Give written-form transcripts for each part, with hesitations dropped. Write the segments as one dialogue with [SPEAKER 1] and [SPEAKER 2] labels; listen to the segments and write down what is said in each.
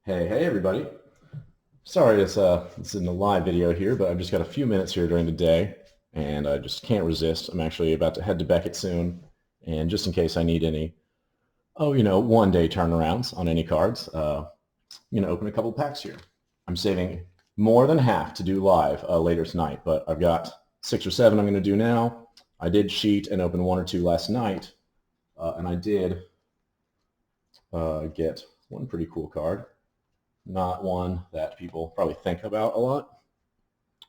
[SPEAKER 1] Hey everybody. Sorry it's in a live video here, but I've just got a few minutes here during the day and I just can't resist. I'm actually about to head to Beckett soon, and just in case I need any, one day turnarounds on any cards, I'm gonna open a couple packs here. I'm saving more than half to do live later tonight, but I've got 6 or 7 I'm gonna do now. I did cheat and open 1 or 2 last night, and I did get one pretty cool card. Not one that people probably think about a lot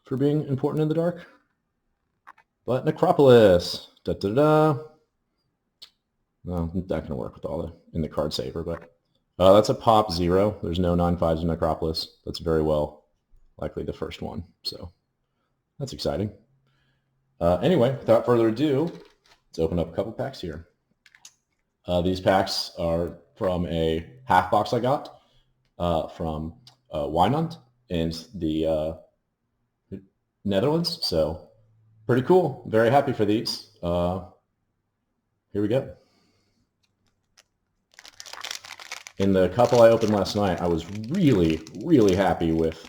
[SPEAKER 1] for being important in the dark. But Necropolis. Da da da. No, not going to work with all the in the card saver, but that's a pop 0. There's no 9/5s in Necropolis. That's very well likely the first one. So that's exciting. Anyway, without further ado, let's open up a couple packs here. These packs are from a half box I got from Wijnand in the Netherlands. So pretty cool. Very happy for these. Here we go. In the couple I opened last night, I was really, really happy with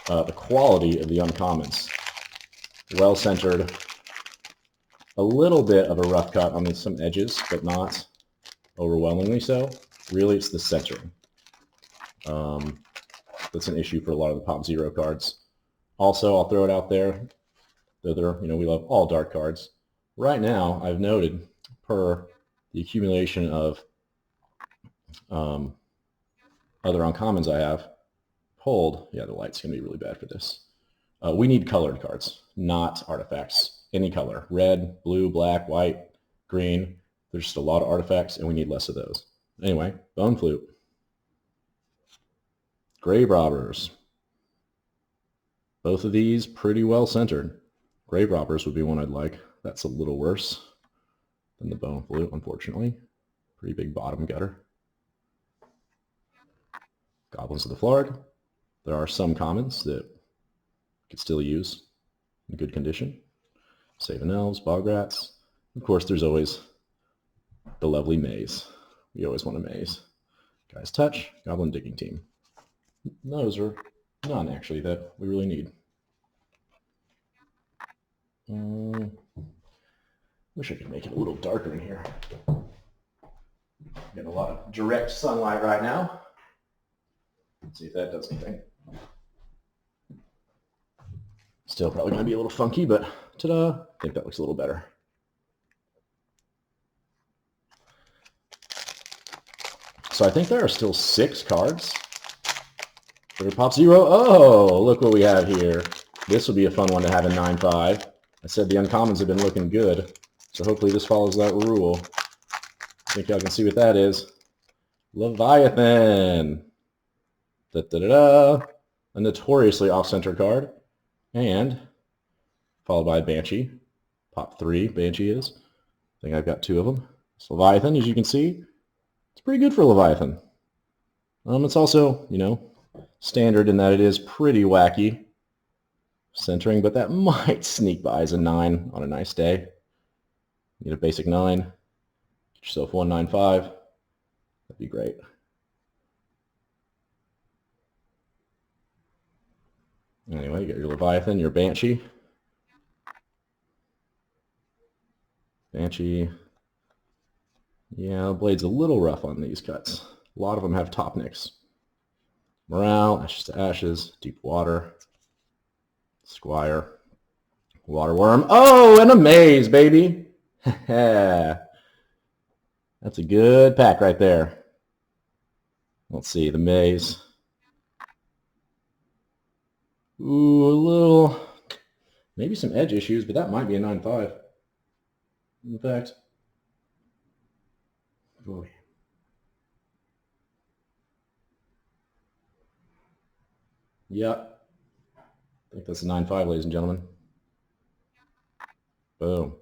[SPEAKER 1] the quality of the uncommons. Well centered. A little bit of a rough cut on some edges, but not overwhelmingly so. Really, it's the centering. That's an issue for a lot of the Pop Zero cards. Also, I'll throw it out there, though we love all dark cards. Right now, I've noted, per the accumulation of other uncommons I have pulled, yeah, the light's going to be really bad for this. We need colored cards, not artifacts. Any color, red, blue, black, white, green. There's just a lot of artifacts, and we need less of those. Anyway, Bone Flute. Grave Robbers. Both of these pretty well centered. Grave Robbers would be one I'd like. That's a little worse than the Bone Flute, unfortunately. Pretty big bottom gutter. Goblins of the Fjord. There are some commons that you could still use in good condition. Saving Elves, Bograts. Of course, there's always the lovely Maze. We always want a Maze. Guy's Touch, Goblin Digging Team. Those are none, actually, that we really need. Wish I could make it a little darker in here. Getting a lot of direct sunlight right now. Let's see if that does anything. Still probably going to be a little funky, but ta-da! I think that looks a little better. So I think there are still 6 cards for Pop Zero. Oh, look what we have here. This will be a fun one to have in 9/5. I said the uncommons have been looking good, so hopefully this follows that rule. I think y'all can see what that is. Leviathan. Da-da-da-da. A notoriously off-center card. And followed by Banshee. Pop 3, Banshee is. I think I've got 2 of them. So Leviathan, as you can see, it's pretty good for Leviathan. It's also, standard in that it is pretty wacky centering, but that might sneak by as a 9 on a nice day. Need a basic 9. Get yourself 195. That'd be great. Anyway, you got your Leviathan, your Banshee. Banshee. Yeah, the blade's a little rough on these cuts. A lot of them have top nicks. Morale, Ashes to Ashes, Deep Water, Squire, Waterworm. Oh, and a Maze, baby. That's a good pack right there. Let's see, the Maze. Ooh, a little, maybe some edge issues, but that might be a 9/5. In fact, boy. Yep. I think that's a 9/5, ladies and gentlemen. Boom.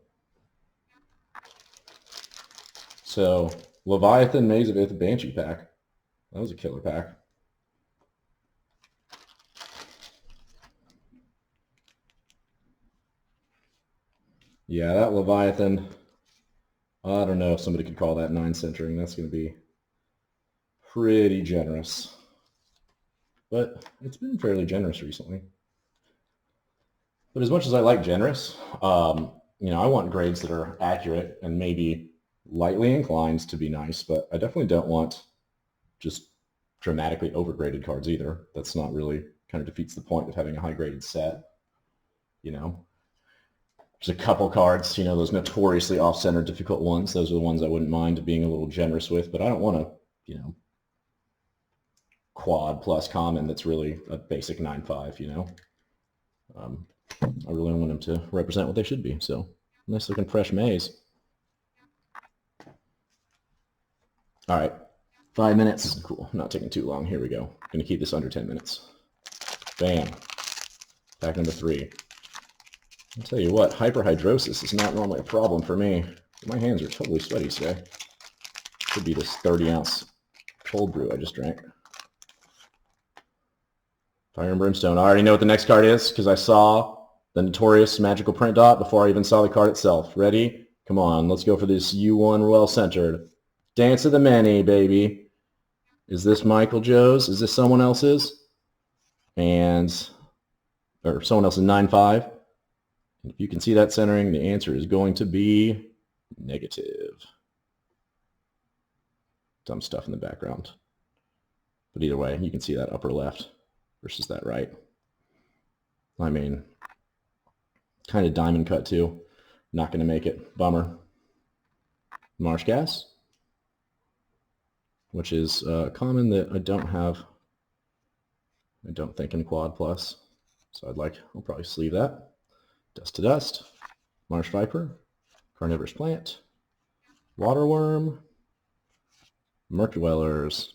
[SPEAKER 1] So, Leviathan, Maze of Ith, Banshee pack. That was a killer pack. Yeah, that Leviathan, I don't know if somebody could call that 9 centering. That's going to be pretty generous. but it's been fairly generous recently. But as much as I like generous, you know, I want grades that are accurate and maybe lightly inclined to be nice, but I definitely don't want just dramatically overgraded cards either. That's not really, kind of defeats the point of having a high graded set, you know. There's a couple cards, you know, those notoriously off-center difficult ones. Those are the ones I wouldn't mind being a little generous with, but I don't want to, you know, quad plus common that's really a basic 9/5, you know. I really want them to represent what they should be. So nice looking fresh maize. All right, 5 minutes. Cool, not taking too long. Here we go. Gonna keep this under 10 minutes. Bam. Pack number 3. I'll tell you what, hyperhidrosis is not normally a problem for me. My hands are totally sweaty today. Could be this 30-ounce cold brew I just drank. Fire and Brimstone. I already know what the next card is because I saw the notorious magical print dot before I even saw the card itself. Ready? Come on, let's go for this U1 well-centered. Dance of the Many, baby. Is this Michael Joe's? Is this someone else's? Or someone else's 9/5? And if you can see that centering, the answer is going to be negative. Dumb stuff in the background. But either way, you can see that upper left versus that right. I mean, kind of diamond cut too. Not going to make it. Bummer. Marsh Gas, which is common that I don't have, I don't think in Quad Plus. So I'll probably sleeve that. Dust to Dust, Marsh Viper, Carnivorous Plant, Waterworm, Murk Dwellers.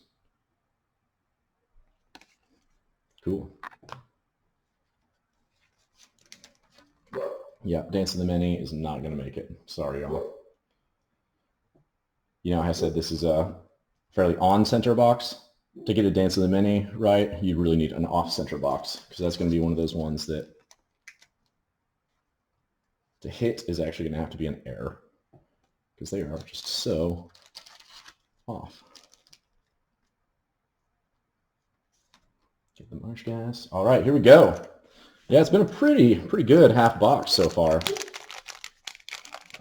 [SPEAKER 1] Cool. Yeah, Dance of the Many is not going to make it. Sorry, y'all. You know, I said this is a fairly on-center box. To get a Dance of the Many right, you really need an off-center box because that's going to be one of those ones that to hit is actually going to have to be an error because they are just so off. Get the Marsh Gas. All right, here we go. Yeah, it's been a pretty good half box so far.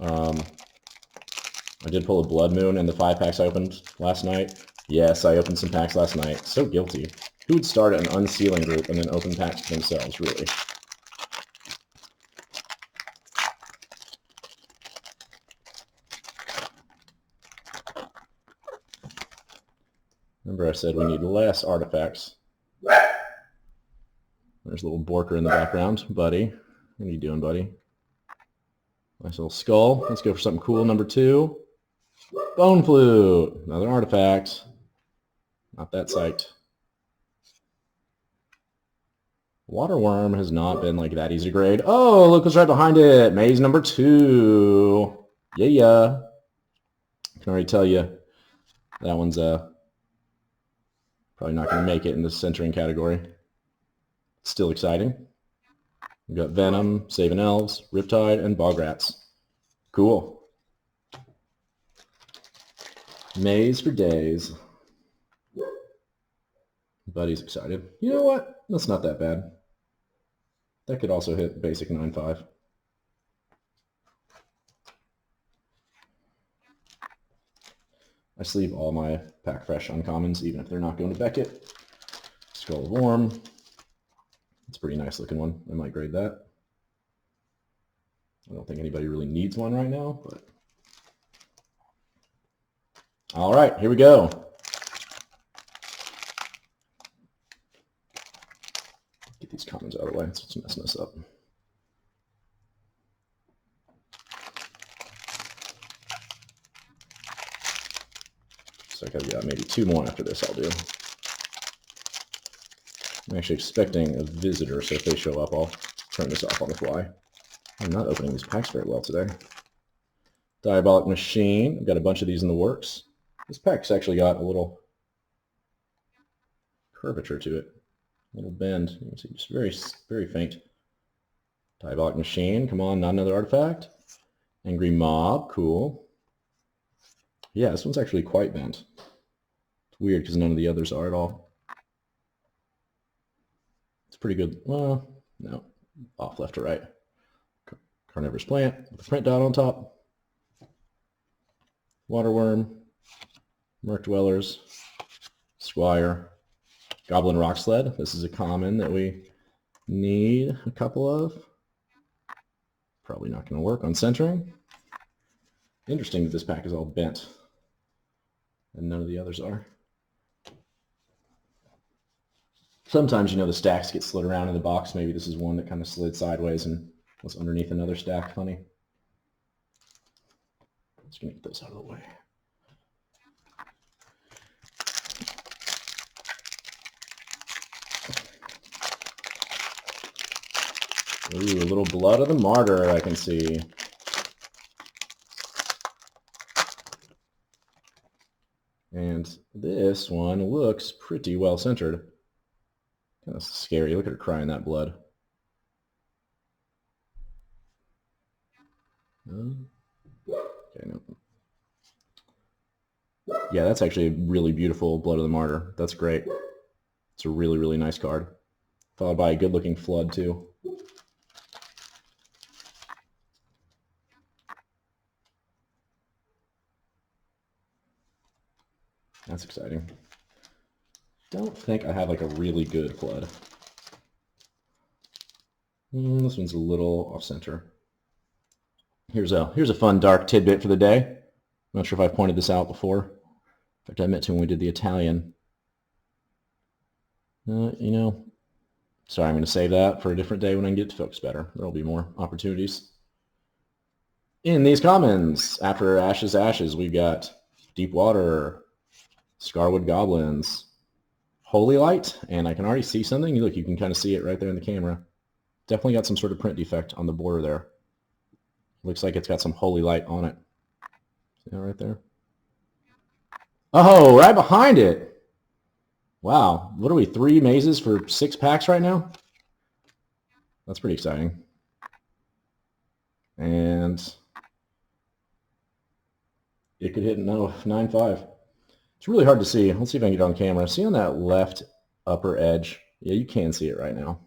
[SPEAKER 1] I did pull a Blood Moon in the 5 packs I opened last night. Yes, I opened some packs last night. So guilty. Who would start an unsealing group and then open packs themselves, really? Remember I said we need less artifacts. There's a little Borker in the background. Buddy, what are you doing, buddy? Nice little skull. Let's go for something cool. Number 2. Bone Flute. Another artifact. Not that psyched. Waterworm has not been like that easy to grade. Oh, look what's right behind it. Maze number 2. Yeah. I can already tell you that one's probably not going to make it in the centering category. Still exciting. We've got Venom, Saving Elves, Riptide, and Bograts. Cool. Maze for days. Buddy's excited. You know what? That's not that bad. That could also hit basic 9/5. I sleeve all my Pack Fresh uncommons, even if they're not going to Beckett. Skull of Worm. It's a pretty nice looking one. I might grade that. I don't think anybody really needs one right now, but... All right, here we go. Get these commons out of the way. That's what's messing us up. So I got maybe 2 more after this I'll do. I'm actually expecting a visitor, so if they show up, I'll turn this off on the fly. I'm not opening these packs very well today. Diabolic Machine. I've got a bunch of these in the works. This pack's actually got a little curvature to it. A little bend. You can see just very faint. Diabolic Machine. Come on, not another artifact. Angry Mob. Cool. Yeah, this one's actually quite bent. It's weird because none of the others are at all. pretty good. Well, no, off left to right. Carnivorous plant with a print dot on top. Waterworm, Murk Dwellers, Squire, Goblin Rock Sled. This is a common that we need a couple of. Probably not going to work on centering. Interesting that this pack is all bent and none of the others are. Sometimes, you know, the stacks get slid around in the box. Maybe this is one that kind of slid sideways and was underneath another stack. Funny. Just going to get those out of the way. Ooh, a little Blood of the Martyr I can see. And this one looks pretty well centered. Kind of scary. Look at her crying that blood. Okay, no. Yeah, that's actually a really beautiful Blood of the Martyr. That's great. It's a really, really nice card. Followed by a good-looking Flood, too. That's exciting. Don't think I have like a really good Flood. This one's a little off center. Here's a fun dark tidbit for the day. I'm not sure if I've pointed this out before. In fact, I meant to when we did the Italian. You know, sorry, I'm going to save that for a different day when I can get to focus better. There'll be more opportunities. In these commons, after Ashes Ashes, we've got Deep Water, Scarwood Goblins, Holy Light, and I can already see something. Look, you can kind of see it right there in the camera. Definitely got some sort of print defect on the border there. Looks like it's got some Holy Light on it. See that right there? Oh, right behind it. Wow. What are we, 3 mazes for 6 packs right now? That's pretty exciting. And it could hit 9-5. It's really hard to see. Let's see if I can get it on camera. See on that left upper edge? Yeah, you can see it right now.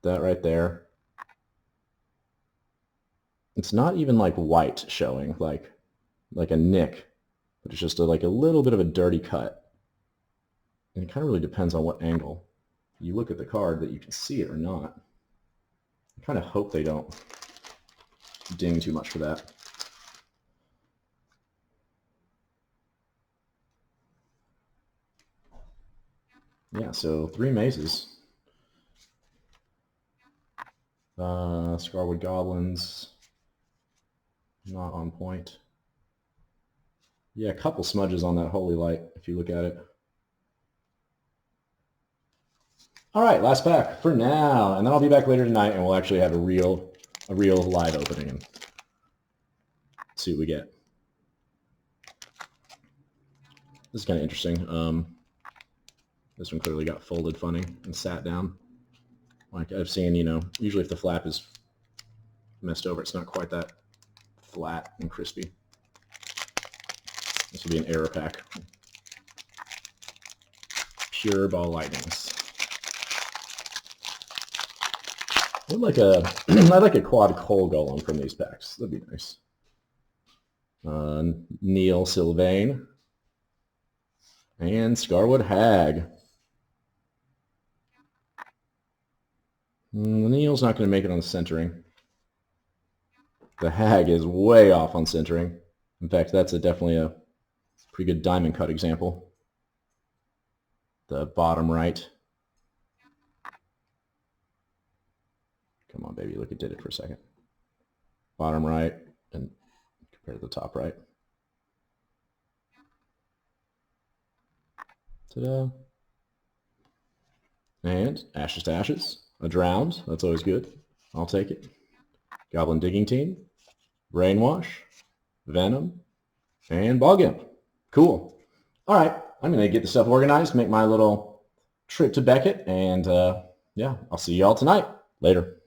[SPEAKER 1] That right there. It's not even like white showing, like a nick, but it's just like a little bit of a dirty cut. And it kind of really depends on what angle you look at the card that you can see it or not. I kind of hope they don't ding too much for that. Yeah, so 3 mazes. Scarwood Goblins, not on point. Yeah, a couple smudges on that Holy Light, if you look at it. All right, last pack for now, and then I'll be back later tonight, and we'll actually have a real live opening and see what we get. This is kind of interesting. This one clearly got folded funny and sat down. Like I've seen, you know, usually if the flap is messed over, it's not quite that flat and crispy. This will be an error pack. Pure Ball Lightnings. I'd like a quad Coal Golem from these packs. That'd be nice. Neil Sylvain and Scarwood Hag. Neil's not going to make it on the centering. The Hag is way off on centering. In fact, that's definitely a pretty good diamond cut example. The bottom right. Come on, baby, look, it did it for a second. Bottom right and compared to the top right. Ta-da. And Ashes to Ashes. A Drowned. That's always good. I'll take it. Goblin Digging Team. Brainwash. Venom. And Bog Imp. Cool. All right. I'm going to get the stuff organized, make my little trip to Beckett, and yeah, I'll see y'all tonight. Later.